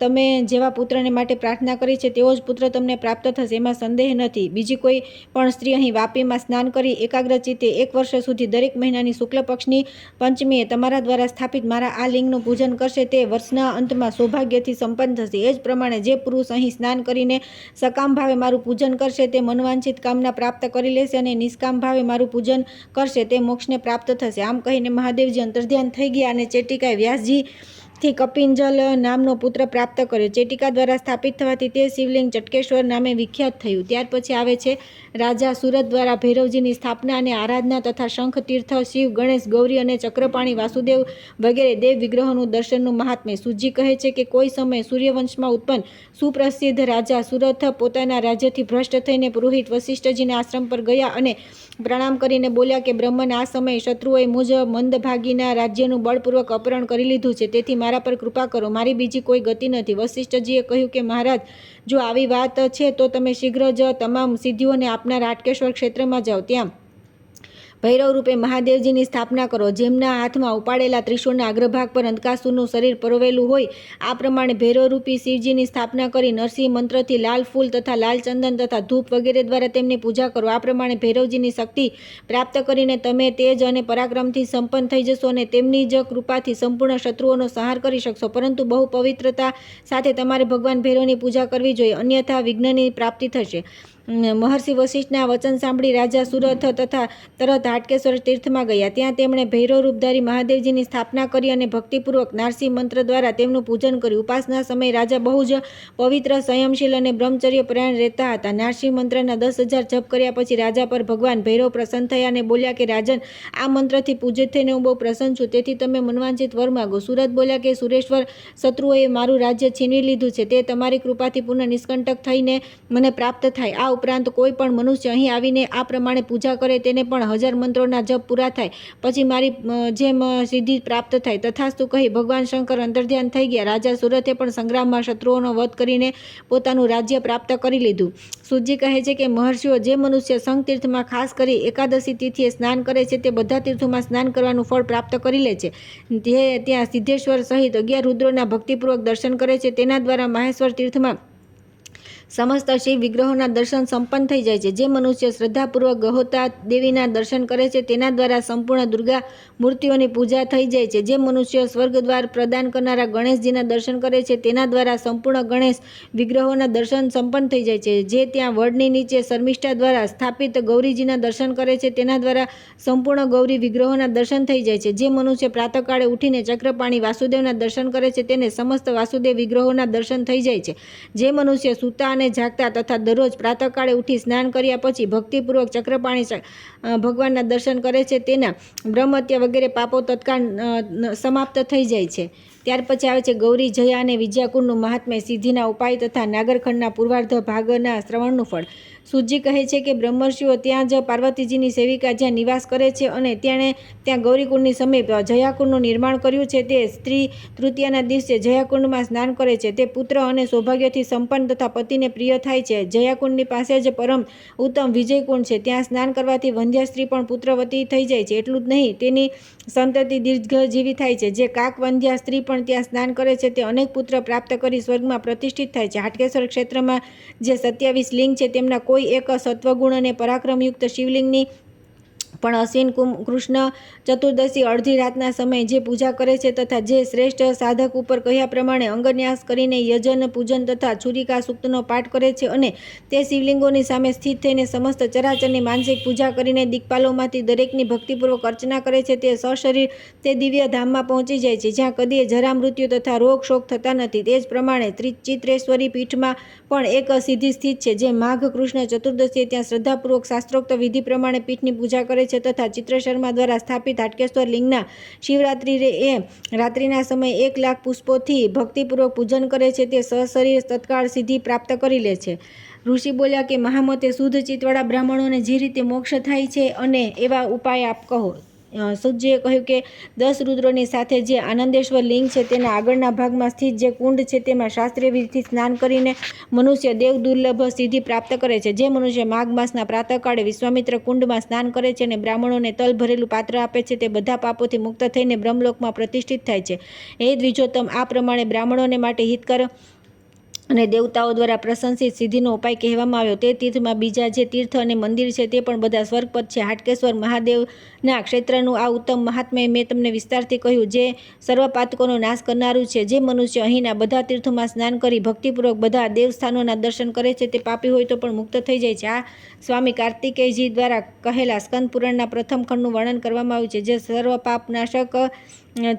તમે જેવા પુત્રને માટે પ્રાર્થના કરી છે તેવો જ પુત્ર તમને પ્રાપ્ત થશે, એમાં સંદેહ નથી. બીજી કોઈ પણ સ્ત્રી અહીં વાપીમાં સ્નાન કરી એકાગ્રચિત્તે 1 વર્ષ સુધી દરેક મહિનાની શુક્લ પક્ષની પંચમીએ તમારા દ્વારા સ્થાપિત મારા આ લિંગનું પૂજન કરશે તે વર્ષના અંતમાં સૌભાગ્યથી સંપન્ન થશે. એ જ પ્રમાણે જે પુરુષ અહીં સ્નાન કરીને સકામ ભાવે મારું પૂજન કરશે તે મનવાંછિત કામના પ્રાપ્ત કરી લેશે અને નિષ્કામ ભાવે મારું પૂજન કરશે તે મોક્ષને પ્રાપ્ત થશે. આમ કહીને મહાદેવજી અંતર્ધ્યાન થઈ ગયા અને ચેટિકાએ વ્યાસજીથી કપિંજલ નામનો પુત્ર પ્રાપ્ત કર્યો. ચેટિકા દ્વારા સ્થાપિત થવાથી તે શિવલિંગ ચટકેશ્વર નામે વિખ્યાત થયું. ત્યાર પછી આવે છે રાજા સુરત દ્વારા ભૈરવજીની સ્થાપના અને આરાધના તથા શંખ, તીર્થ, શિવ, ગણેશ, ગૌરી અને ચક્રપાણી, વાસુદેવ વગેરે દેવ વિગ્રહોનું દર્શનનું મહાત્મ્ય. સૂજી કહે છે કે કોઈ સમયે સૂર્યવંશમાં ઉત્પન્ન સુપ્રસિદ્ધ રાજા સુરથ પોતાના રાજ્યથી ભ્રષ્ટ થઈને પુરોહિત વશિષ્ઠજીના આશ્રમ પર ગયા અને પ્રણામ કરીને બોલ્યા કે બ્રહ્મન, આ સમયે શત્રુઓએ મુજ મંદભાગીના રાજ્યનું બળપૂર્વક અપહરણ કરી લીધું છે, તેથી મારા પર કૃપા કરો, મારી બીજી કોઈ ગતિ નથી. વશિષ્ઠજીએ કહ્યું કે મહારાજ, જો આવી વાત છે તો તમે શીઘ્ર જ તમામ સિદ્ધિઓને આપનાર હાટકેશ્વર ક્ષેત્રમાં જાઓ. ત્યાં ભૈરવ રૂપે મહાદેવજીની સ્થાપના કરો. જેમના હાથમાં ઉપાડેલા ત્રિશૂળના અગ્રભાગ પર અંધકાસુરનું શરીર પરોવેલું હોય આ પ્રમાણે ભૈરવરૂપી શિવજીની સ્થાપના કરી નરસિંહ મંત્રથી લાલ ફૂલ તથા લાલ ચંદન તથા ધૂપ વગેરે દ્વારા તેમની પૂજા કરો. આ પ્રમાણે ભૈરવજીની શક્તિ પ્રાપ્ત કરીને તમે તેજ અને પરાક્રમથી સંપન્ન થઈ જશો અને તેમની જ કૃપાથી સંપૂર્ણ શત્રુઓનો સંહાર કરી શકશો. પરંતુ બહુ પવિત્રતા સાથે તમારે ભગવાન ભૈરવની પૂજા કરવી જોઈએ, અન્યથા વિઘ્નની પ્રાપ્તિ થશે. મહર્ષિ વશિષ્ઠના વચન સાંભળી રાજા સુરથ તથા તરત હાટકેશ્વર તીર્થમાં ગયા. ત્યાં તેમણે ભૈરવ રૂપધારી મહાદેવજીની સ્થાપના કરી અને ભક્તિપૂર્વક નારસિંહ મંત્ર દ્વારા તેમનું પૂજન કર્યું. ઉપાસના સમયે રાજા બહુ જ પવિત્ર, સંયમશીલ અને બ્રહ્મચર્ય પરાયણ રહેતા હતા. નારસિંહ મંત્રના 10,000 જપ કર્યા પછી રાજા પર ભગવાન ભૈરવ પ્રસન્ન થયા અને બોલ્યા કે રાજન, આ મંત્રથી પૂજિત થઈને હું બહુ પ્રસન્ન છું, તેથી તમે મનવાંછિત વર માગો. સુરત બોલ્યા કે સુરેશ્વર, શત્રુઓએ મારું રાજ્ય છીનવી લીધું છે, તે તમારી કૃપાથી પુનઃ નિષ્કંટક થઈને મને પ્રાપ્ત થાય. આ ઉપરાંત કોઈ પણ મનુષ્ય અહીં આવીને આ પ્રમાણે પૂજા કરે તેને પણ 1000 મંત્રોના જપ પૂરા થાય પછી મારી જેમ સિદ્ધિ પ્રાપ્ત થાય. તથાસ્તુ કહી ભગવાન શંકર અંતર્ધ્યાન થઈ ગયા. રાજા સુરતે પણ સંગ્રામમાં શત્રુઓનો વધ કરીને પોતાનું રાજ્ય પ્રાપ્ત કરી લીધું. સૂતજી કહે છે કે મહર્ષિઓ, જે મનુષ્ય શંખતીર્થમાં ખાસ કરી એકાદશી તિથિએ સ્નાન કરે છે તે બધા તીર્થોમાં સ્નાન કરવાનું ફળ પ્રાપ્ત કરી લે છે. તે ત્યાં સિદ્ધેશ્વર સહિત 11 રુદ્રોના ભક્તિપૂર્વક દર્શન કરે છે. તેના દ્વારા માહેશ્વર તીર્થમાં સમસ્ત શિવ વિગ્રહોના દર્શન સંપન્ન થઈ જાય છે. જે મનુષ્ય શ્રદ્ધાપૂર્વક ગહોતા દેવીના દર્શન કરે છે તેના દ્વારા સંપૂર્ણ દુર્ગા મૂર્તિઓની પૂજા થઈ જાય છે. જે મનુષ્ય સ્વર્ગદ્વાર પ્રદાન કરનારા ગણેશજીના દર્શન કરે છે તેના દ્વારા સંપૂર્ણ ગણેશ વિગ્રહોના દર્શન સંપન્ન થઈ જાય છે. જે ત્યાં વડની નીચે શર્મિષ્ઠા દ્વારા સ્થાપિત ગૌરીજીના દર્શન કરે છે તેના દ્વારા સંપૂર્ણ ગૌરી વિગ્રહોના દર્શન થઈ જાય છે. જે મનુષ્ય પ્રાતઃકાળે ઉઠીને ચક્રપાણી વાસુદેવના દર્શન કરે છે તેને સમસ્ત વાસુદેવ વિગ્રહોના દર્શન થઈ જાય છે. જે મનુષ્ય સૂતા અને જાગતા તથા દરરોજ પ્રાતઃકાળે ઉઠી સ્નાન કર્યા પછી ભક્તિપૂર્વક ચક્રપાણી ભગવાનના દર્શન કરે છે તેના બ્રહ્મત્ય વગેરે પાપો તત્કાળ સમાપ્ત થઈ જાય છે. ત્યાર પછી આવે છે ગૌરી, જયા અને વિજયાકુંડનું મહાત્મ્ય, સિદ્ધિના ઉપાય તથા નાગરખંડના પૂર્વાર્ધ ભાગના શ્રવણનું ફળ. સૂતજી કહે છે કે બ્રહ્મર્ષિઓ ત્યાં જ પાર્વતીજીની સેવિકા જ્યાં નિવાસ કરે છે અને તેણે ત્યાં ગૌરીકુંડની સમીપ જયાકુંડનું નિર્માણ કર્યું છે. તે સ્ત્રી તૃતીયાના દિવસે જયાકુંડમાં સ્નાન કરે છે. તે પુત્ર અને સૌભાગ્યથી સંપન્ન તથા પતિને પ્રિય થાય છે. જયાકુંડની પાસે જ પરમ ઉત્તમ વિજયકુંડ છે. ત્યાં સ્નાન કરવાથી વંધ્યા સ્ત્રી પણ પુત્રવતી થઈ જાય છે. એટલું જ નહીં, તેની સંતતિ દીર્ઘજીવી થાય છે. જે કાક વંધ્યા સ્ત્રી પણ ત્યાં સ્નાન કરે છે તે અનેક પુત્ર પ્રાપ્ત કરી સ્વર્ગમાં પ્રતિષ્ઠિત થાય છે. હાટકેશ્વર ક્ષેત્રમાં જે 27 લિંગ છે તેમના કોઈ એક સત્વગુણ અને પરાક્રમયુક્ત શિવલિંગની પણ અશ્વિન કૃષ્ણ ચતુર્દશી અડધી રાતના સમયે જે પૂજા કરે છે તથા જે શ્રેષ્ઠ સાધક ઉપર કહ્યા પ્રમાણે અંગન્યાસ કરીને યજન પૂજન તથા છુરિકા સૂક્તનો પાઠ કરે છે અને તે શિવલિંગોની સામે સ્થિત થઈને સમસ્ત ચરાચરની માનસિક પૂજા કરીને દિક્પાલોમાંથી દરેકની ભક્તિપૂર્વક અર્ચના કરે છે તે સશરીર તે દિવ્ય ધામમાં પહોંચી જાય છે જ્યાં કદીએ જરા મૃત્યુ તથા રોગ શોક થતા નથી. તે જ પ્રમાણે ચિત્રેશ્વરી પીઠમાં પણ એક સિદ્ધિ સ્થિત છે. જે માઘ કૃષ્ણ ચતુર્દશીએ ત્યાં શ્રદ્ધાપૂર્વક શાસ્ત્રોક્ત વિધિ પ્રમાણે પીઠની પૂજા કરે છે તથા ચિત્રશર્મા દ્વારા સ્થાપિત હાટકેશ્વર લિંગના શિવરાત્રિએ રાત્રિના સમયે 1 લાખ પુષ્પોથી ભક્તિપૂર્વક પૂજન કરે છે તે સશરીર તત્કાળ સિદ્ધિ પ્રાપ્ત કરી લે છે. ઋષિ બોલ્યા કે મહામતે શુદ્ધ ચિત્તવાળા બ્રાહ્મણોને જે રીતે મોક્ષ થાય છે અને એવા ઉપાય આપ કહો. સૂતજીએ કહ્યું કે 10 રુદ્રોની સાથે જે આનંદેશ્વર લિંગ છે તેના આગળના ભાગમાં સ્થિત જે કુંડ છે તેમાં શાસ્ત્રીય વિધિથી સ્નાન કરીને મનુષ્ય દેવ દુર્લભ સિદ્ધિ પ્રાપ્ત કરે છે. જે મનુષ્ય માઘ માસના પ્રાતઃકાળે વિશ્વામિત્ર કુંડમાં સ્નાન કરે છે અને બ્રાહ્મણોને તલ ભરેલું પાત્ર આપે છે તે બધા પાપોથી મુક્ત થઈને બ્રહ્મલોકમાં પ્રતિષ્ઠિત થાય છે. હે દ્વિજોત્તમ, આ પ્રમાણે બ્રાહ્મણોને માટે હિતકર અને દેવતાઓ દ્વારા પ્રશંસિત સિદ્ધિનો ઉપાય કહેવામાં આવ્યો. તે તીર્થમાં બીજા જે તીર્થ અને મંદિર છે તે પણ બધા સ્વર્ગપદ છે. હાટકેશ્વર મહાદેવના ક્ષેત્રનું આ ઉત્તમ મહાત્મ્ય મેં તમને વિસ્તારથી કહ્યું, જે સર્વપાતકોનો નાશ કરનારું છે. જે મનુષ્ય અહીંના બધા તીર્થોમાં સ્નાન કરી ભક્તિપૂર્વક બધા દેવસ્થાનોના દર્શન કરે છે તે પાપી હોય તો પણ મુક્ત થઈ જાય છે. આ સ્વામી કાર્તિકેયજી દ્વારા કહેલા સ્કંદ પુરાણના પ્રથમ ખંડનું વર્ણન કરવામાં આવ્યું છે, જે સર્વ પાપનાશક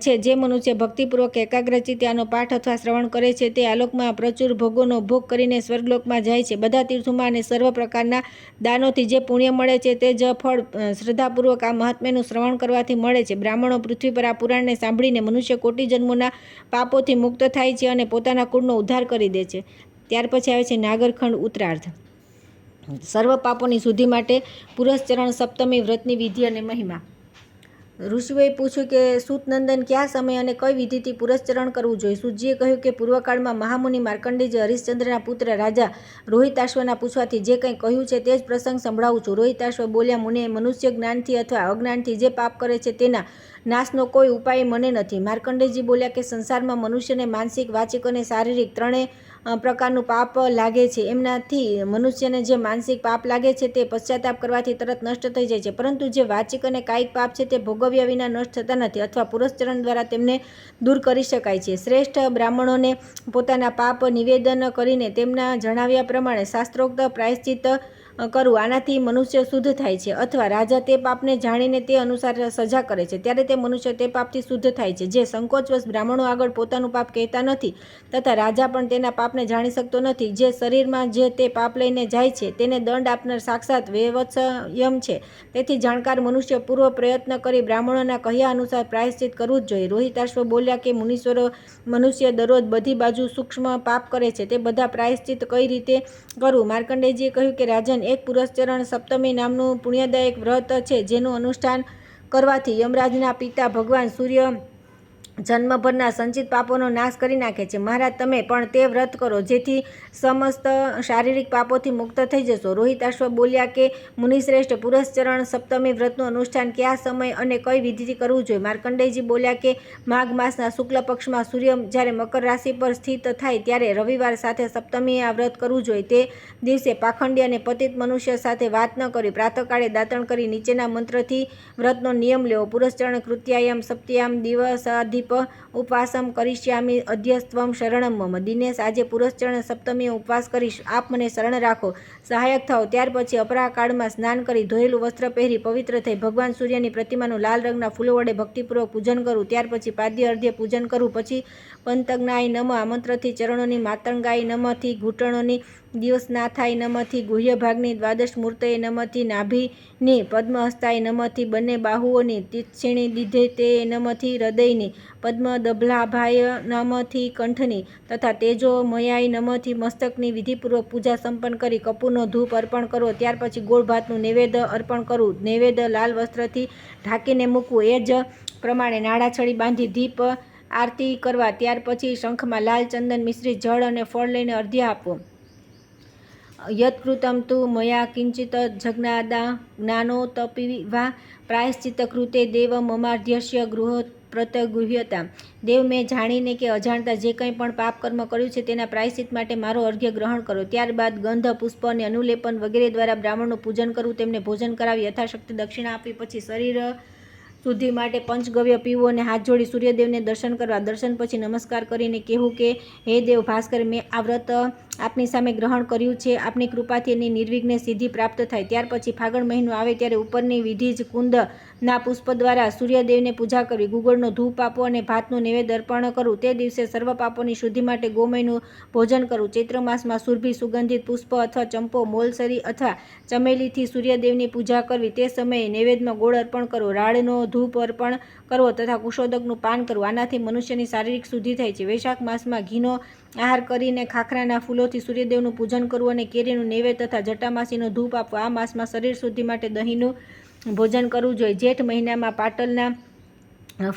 છે. જે મનુષ્ય ભક્તિપૂર્વક એકાગ્રચિત્તે આનો પાઠ અથવા શ્રવણ કરે છે તે આલોકમાં પ્રચુર ભોગોનો ભોગ કરીને સ્વર્ગલોકમાં જાય છે. બધા તીર્થોમાં અને સર્વ પ્રકારના દાનોથી જે પુણ્ય મળે છે તે જ ફળ શ્રદ્ધાપૂર્વક આ મહાત્મ્યનું શ્રવણ કરવાથી મળે છે. બ્રાહ્મણો પૃથ્વી પર આ પુરાણને સાંભળીને મનુષ્ય કોટી જન્મોના પાપોથી મુક્ત થાય છે અને પોતાના કુળનો ઉદ્ધાર કરી દે છે. ત્યાર પછી આવે છે નાગરખંડ ઉત્તરાર્ધ. સર્વ પાપોની શુદ્ધિ માટે પુરસ્ચરણ સપ્તમી વ્રતની વિધિ અને મહિમા. ઋષિઓએ પૂછ્યું કે સૂતનંદન કયા સમય અને કઈ વિધિથી પુરસ્ચરણ કરવું જોઈએ? સૂતજીએ કહ્યું કે પૂર્વકાળમાં મહામુનિ માર્કંડેયજી હરિશ્ચંદ્રના પુત્ર રાજા રોહિતાશ્વના પૂછવાથી જે કંઈ કહ્યું છે તે જ પ્રસંગ સંભળાવું છું. રોહિતાશ્વ બોલ્યા, મુને, મનુષ્ય જ્ઞાનથી અથવા અજ્ઞાનથી જે પાપ કરે છે તેના નાશનો કોઈ ઉપાય મને નથી. માર્કંડેયજી બોલ્યા કે સંસારમાં મનુષ્યને માનસિક, વાચિક અને શારીરિક ત્રણેય પ્રકારનું પાપ લાગે છે. એમનાથી મનુષ્યને જે માનસિક પાપ લાગે છે તે પશ્ચાતાપ કરવાથી તરત નષ્ટ થઈ જાય છે, પરંતુ જે વાચિક અને કાયિક પાપ છે તે ભોગવ્યા વિના નષ્ટ થતા નથી અથવા પુરસ્ચરણ દ્વારા તેમને દૂર કરી શકાય છે. શ્રેષ્ઠ બ્રાહ્મણોને પોતાના પાપ નિવેદન કરીને તેમના જણાવ્યા પ્રમાણે શાસ્ત્રોક્ત પ્રાયશ્ચિત કરવું, આનાથી મનુષ્ય શુદ્ધ થાય છે. અથવા રાજા તે પાપને જાણીને તે અનુસાર સજા કરે છે, ત્યારે તે મનુષ્ય તે પાપથી શુદ્ધ થાય છે. જે સંકોચવશ બ્રાહ્મણો આગળ પોતાનું પાપ કહેતા નથી તથા રાજા પણ તેના પાપને જાણી શકતો નથી, જે શરીરમાં જે તે પાપ લઈને જાય છે તેને દંડ આપનાર સાક્ષાત વૈવસ્વયં છે. તેથી જાણકાર મનુષ્ય પૂર્વ પ્રયત્ન કરી બ્રાહ્મણોના કહ્યા અનુસાર પ્રાયશ્ચિત કરવું જ જોઈએ. રોહિતાશ્વ બોલ્યા કે મુનીશ્વરો, મનુષ્ય દરરોજ બધી બાજુ સૂક્ષ્મ પાપ કરે છે, તે બધા પ્રાયશ્ચિત કઈ રીતે કરવું? માર્કંડેયજીએ કહ્યું કે રાજન, એક પુરસ્ચરણ સપ્તમી નામનું પુણ્યદાયક વ્રત છે, જેનું અનુષ્ઠાન કરવાથી યમરાજના પિતા ભગવાન સૂર્ય જન્મભરના સંચિત પાપોનો નાશ કરી નાખે છે. મહારાજ, તમે પણ તે વ્રત કરો, જેથી સમસ્ત શારીરિક પાપોથી મુક્ત થઈ જશો. રોહિતાશ્વ બોલ્યા કે મુનિશ્રેષ્ઠ, પુરસ્ચરણ સપ્તમી વ્રતનું અનુષ્ઠાન કયા સમય અને કઈ વિધિથી કરવું જોઈએ? માર્કંડેયજી બોલ્યા કે માઘ માસના શુક્લ પક્ષમાં સૂર્ય જ્યારે મકર રાશિ પર સ્થિત થાય ત્યારે રવિવાર સાથે સપ્તમીએ આ વ્રત કરવું જોઈએ. તે દિવસે પાખંડી અને પતિત મનુષ્ય સાથે વાત ન કરવી. પ્રાતઃકાળે દાતણ કરી નીચેના મંત્રથી વ્રતનો નિયમ લેવો. પુરસ્ચરણ કૃત્યાયામ સપ્ત્યામ દિવસાધિપ ઉપવાસમ કરિષ્યામિ અધ્યસ્ત્વમ શરણમ મમ. દિનેશ, આજે પુરસ્ચરણ સપ્તમીએ ઉપવાસ કરીશ, આપ મને શરણ રાખો, સહાયક થાઓ. ત્યાર પછી અપરાકાળમાં સ્નાન કરી ધોયેલું વસ્ત્ર પહેરી પવિત્ર થઈ ભગવાન સૂર્યની પ્રતિમાનું લાલ રંગના ફૂલો વડે ભક્તિપૂર્વક પૂજન કરવું. ત્યાર પછી પાદ્ય અર્ધ્ય પૂજન કરવું. પછી પંતજ્ઞાય નમ આ મંત્રથી ચરણોની, માતંગાય નમથી ઘૂંટણોની, દિવસનાથાય નમથી ગુહ્ય ભાગની, દ્વાદશ મૂર્તયે નમથી નાભિની, પદ્મહસ્તાય નમથી બંને બાહુઓની, તિક્ષિણી દિધે નમથી હૃદયની, પદ્મદભલાભાય નમથી કંઠની તથા તેજોમયાય નમથી મસ્તકની વિધિપૂર્વક પૂજા સંપન્ન કરી કપૂરનો ધૂપ અર્પણ કરવો. ત્યાર પછી ગોળ ભાતનું નૈવેદ્ય અર્પણ કરવું. નૈવેદ્ય લાલ વસ્ત્રથી ઢાંકીને મૂકવું. એ જ પ્રમાણે નાળાછડી બાંધી દીપ આરતી કરવા. ત્યાર પછી શંખમાં લાલ ચંદન મિશ્રિત જળ અને ફળ લઈને અર્ધ્ય આપવું. યત્કૃતમ તુ મયા કિંચિત જજ્ઞાદા જ્ઞાનોતપીવા પ્રાયશ્ચિત કૃતે દેવ મમાર્ધ્યસ્ય ગૃહો પ્રતગુહ્યતા. દેવ, મેં જાણીને કે અજાણતા જે કંઈ પણ પાપ કર્મ કર્યું છે તેના પ્રાયશ્ચિત માટે મારો અર્ઘ્ય ગ્રહણ કરો. ત્યારબાદ ગંધ, પુષ્પ અને અનુલેપન વગેરે દ્વારા બ્રાહ્મણનું પૂજન કરવું, તેમને ભોજન કરાવી યથાશક્તિ દક્ષિણા આપી. પછી શરીર શુદ્ધિ માટે પંચગવ્ય પીવું અને હાથ જોડી સૂર્યદેવને દર્શન કરવા. દર્શન પછી નમસ્કાર કરીને કહેવું કે હે દેવ ભાસ્કર, મેં આ વ્રત આપની સામે ગ્રહણ કર્યું છે, આપની કૃપાથી એની નિર્વિઘ્ને સિદ્ધિ પ્રાપ્ત થાય. ત્યાર પછી ફાગણ મહિનો આવે ત્યારે ઉપરની વિધિ જ કુંદના પુષ્પ દ્વારા સૂર્યદેવને પૂજા કરવી. ગુગળનો ધૂપ આપવો અને ભાતનું નૈવેદ્ય અર્પણ કરવું. તે દિવસે સર્વ પાપોની શુદ્ધિ માટે ગોમયનું ભોજન કરવું. ચૈત્ર માસમાં સુરભી સુગંધિત પુષ્પ અથવા ચંપો, મોલસરી અથવા ચમેલીથી સૂર્યદેવની પૂજા કરવી. તે સમયે નૈવેદ્યમાં ગોળ અર્પણ કરવો, રાળનો ધૂપ અર્પણ કરવો તથા કુશોદકનું પાન કરવું. આનાથી મનુષ્યની શારીરિક શુદ્ધિ થાય છે. વૈશાખ માસમાં ઘીનો આહાર કરીને ખાખરાના ફૂલોથી સૂર્યદેવનું પૂજન કરવું અને કેરીનું નૈવેદ્ય તથા જટામાસીનો ધૂપ આપવો. આ માસમાં શરીર શુદ્ધિ માટે દહીંનું ભોજન કરવું જોઈએ. જેઠ મહિનામાં પાટલના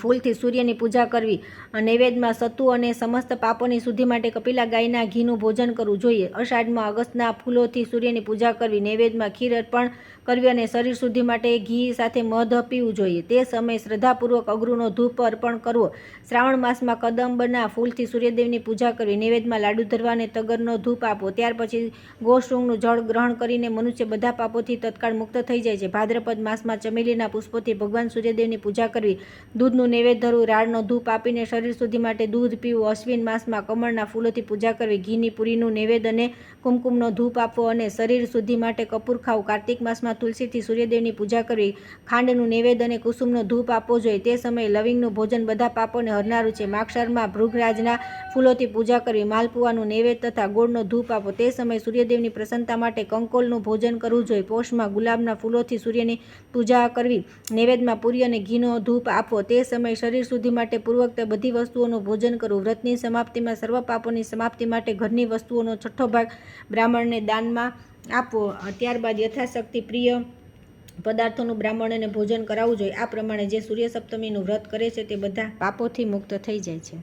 ફૂલથી સૂર્યની પૂજા કરવી. નૈવેદ્યમાં સત્તુ અને સમસ્ત પાપોની શુદ્ધિ માટે કપિલા ગાયના ઘીનું ભોજન કરવું જોઈએ. અષાઢમાં અગસ્તના ફૂલોથી સૂર્યની પૂજા કરવી. નૈવેદ્યમાં ખીર અર્પણ કરવી અને શરીર શુદ્ધિ માટે ઘી સાથે મધ પીવું જોઈએ. તે સમયે શ્રદ્ધાપૂર્વક અગરુનો ધૂપ અર્પણ કરવો. શ્રાવણ માસમાં કદંબના ફૂલથી સૂર્યદેવની પૂજા કરવી. નૈવેદ્યમાં લાડુ ધરવા અને તગરનો ધૂપ આપવો. ત્યાર પછી ગોશૃંગનું જળ ગ્રહણ કરીને મનુષ્ય બધા પાપોથી તત્કાળ મુક્ત થઈ જાય છે. ભાદ્રપદ માસમાં ચમેલીના પુષ્પોથી ભગવાન સૂર્યદેવની પૂજા કરવી. દૂધનું નૈવેદ્ય ધરવું. રાળનો ધૂપ આપીને શરીર શુદ્ધિ માટે દૂધ પીવું. અશ્વિન માસમાં કમળના ફૂલોથી પૂજા કરવી. ઘીની પૂરીનું નૈવેદ્ય અને કુમકુમનો ધૂપ આપવો અને શરીર શુદ્ધિ માટે કપૂર ખાવું. કાર્તિક માસમાં તુલસીથી સૂર્યદેવની પૂજા કરવી. ખાંડનું નૈવેદ્ય અને કુસુમનો ધૂપ આપવો જોઈએ. તે સમયે લવિંગનું ભોજન બધા પાપોને હરનારું છે. માક્ષરમાં ભૃગરાજના ફૂલોથી પૂજા કરવી. માલપુવાનું નૈવેદ્ય તથા ગોળનો ધૂપ આપવો. તે સમયે સૂર્યદેવની પ્રસન્નતા માટે કંકોલનું ભોજન કરવું જોઈએ. પોષમાં ગુલાબના ફૂલોથી સૂર્યની પૂજા કરવી. નૈવેદ્યમાં પૂરી અને ઘીનો ધૂપ આપવો. તે સમયે શરીર શુદ્ધિ માટે પૂર્વક બધી વસ્તુઓનું ભોજન કરવું. વ્રતની સમાપ્તિમાં સર્વ પાપોની સમાપ્તિ માટે ઘરની વસ્તુઓનો છઠ્ઠો ભાગ બ્રાહ્મણને દાનમાં આપવો. ત્યારબાદ યથાશક્તિ પ્રિય પદાર્થોનું બ્રાહ્મણોને ભોજન કરાવવું જોઈએ. આ પ્રમાણે જે સૂર્ય સપ્તમીનું વ્રત કરે છે તે બધા પાપોથી મુક્ત થઈ જાય છે.